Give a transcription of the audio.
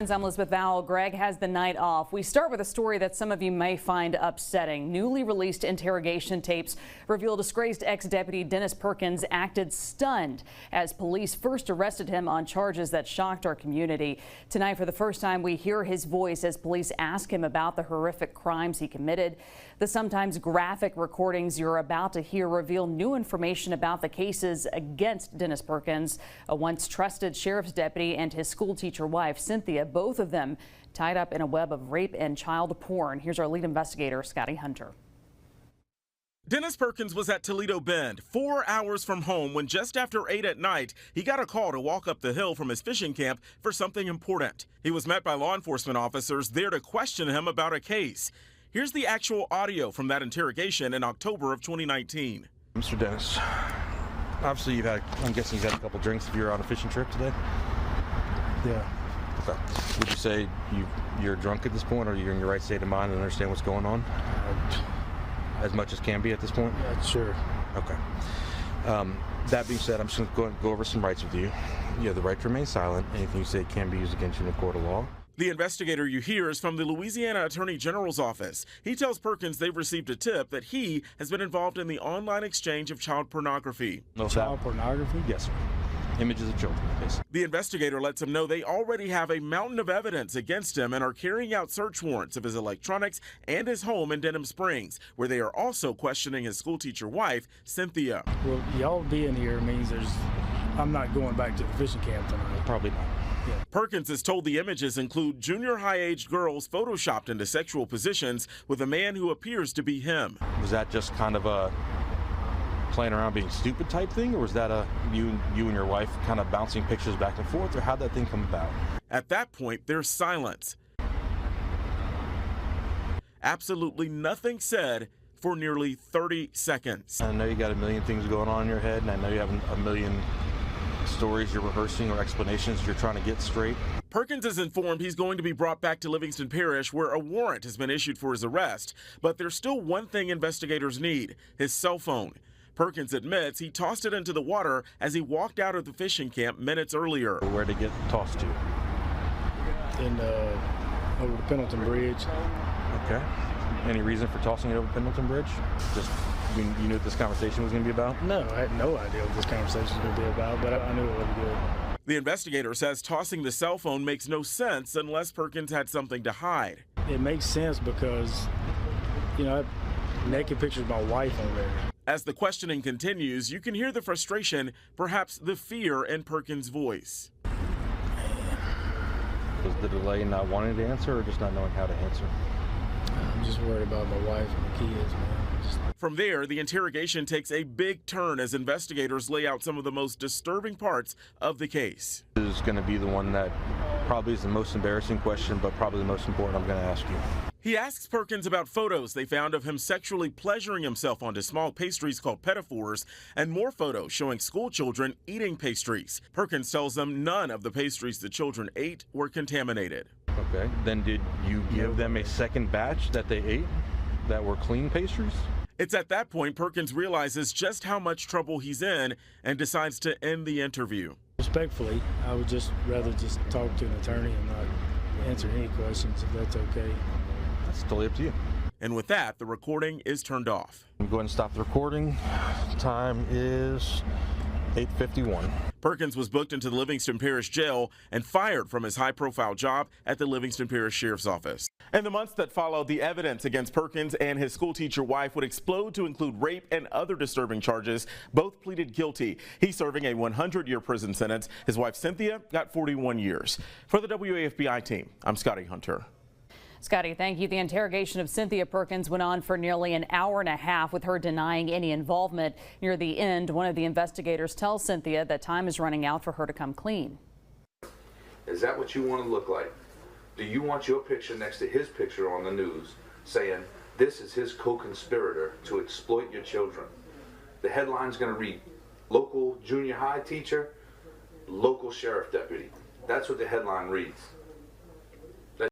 I'm Elizabeth Vowell. Greg has the night off. We start with a story that some of you may find upsetting. Newly released interrogation tapes reveal disgraced ex-deputy Dennis Perkins acted stunned as police first arrested him on charges that shocked our community. Tonight, for the first time, we hear his voice as police ask him about the horrific crimes he committed. The sometimes graphic recordings you're about to hear reveal new information about the cases against Dennis Perkins, a once trusted sheriff's deputy, and his schoolteacher wife, Cynthia, both of them tied up in a web of rape and child porn. Here's our lead investigator, Scotty Hunter. Dennis Perkins was at Toledo Bend, 4 hours from home, when just after 8 at night, he got a call to walk up the hill from his fishing camp for something important. He was met by law enforcement officers there to question him about a case. Here's the actual audio from that interrogation in October of 2019. Mr. Dennis, obviously I'm guessing you've had a couple drinks if you're on a fishing trip today? Yeah. Okay. Would you say you're drunk at this point, or you're in your right state of mind and understand what's going on? As much as can be at this point? Yeah, sure. Okay. That being said, I'm just going to go over some rights with you. You have the right to remain silent. Anything you say can be used against you in a court of law. The investigator you hear is from the Louisiana Attorney General's office. He tells Perkins they've received a tip that he has been involved in the online exchange of child pornography. Child pornography? Yes, sir. Images of children, basically. The investigator lets him know they already have a mountain of evidence against him and are carrying out search warrants of his electronics and his home in Denham Springs, where they are also questioning his schoolteacher wife, Cynthia. Well, y'all being here means I'm not going back to the fishing camp tonight. Probably not. Yeah. Perkins is told the images include junior high-aged girls photoshopped into sexual positions with a man who appears to be him. Was that just kind of a playing around being stupid type thing, or was that you and your wife kind of bouncing pictures back and forth, or how'd that thing come about? At that point, there's silence. Absolutely nothing said for nearly 30 seconds. I know you got a million things going on in your head, and I know you have a million stories you're rehearsing or explanations you're trying to get straight. Perkins is informed he's going to be brought back to Livingston Parish, where a warrant has been issued for his arrest. But there's still one thing investigators need: his cell phone. Perkins admits he tossed it into the water as he walked out of the fishing camp minutes earlier. Where'd it get tossed to? Over the Pendleton Bridge. Okay. Any reason for tossing it over Pendleton Bridge? Just you knew what this conversation was going to be about? No, I had no idea what this conversation was going to be about, but I knew it wasn't good. The investigator says tossing the cell phone makes no sense unless Perkins had something to hide. It makes sense because, I have naked pictures of my wife on there. As the questioning continues, you can hear the frustration, perhaps the fear in Perkins' voice. Was the delay not wanting to answer, or just not knowing how to answer? I'm just worried about my wife and the kids, man. From there, the interrogation takes a big turn as investigators lay out some of the most disturbing parts of the case. This is going to be the one that probably is the most embarrassing question, but probably the most important I'm going to ask you. He asks Perkins about photos they found of him sexually pleasuring himself onto small pastries called pedophores, and more photos showing school children eating pastries. Perkins tells them none of the pastries the children ate were contaminated. Okay, then did you give them a second batch that they ate that were clean pastries? It's at that point Perkins realizes just how much trouble he's in and decides to end the interview. Respectfully, I would just rather just talk to an attorney and not answer any questions, if that's okay. That's totally up to you. And with that, the recording is turned off. Go ahead and stop the recording. Time is 8:51. Perkins was booked into the Livingston Parish Jail and fired from his high-profile job at the Livingston Parish Sheriff's Office. In the months that followed, the evidence against Perkins and his schoolteacher wife would explode to include rape and other disturbing charges. Both pleaded guilty. He's serving a 100-year prison sentence. His wife, Cynthia, got 41 years. For the WAFBI team, I'm Scotty Hunter. Scotty, thank you. The interrogation of Cynthia Perkins went on for nearly an hour and a half, with her denying any involvement. Near the end, one of the investigators tells Cynthia that time is running out for her to come clean. Is that what you want to look like? Do you want your picture next to his picture on the news saying this is his co-conspirator to exploit your children? The headline's going to read local junior high teacher, local sheriff deputy. That's what the headline reads.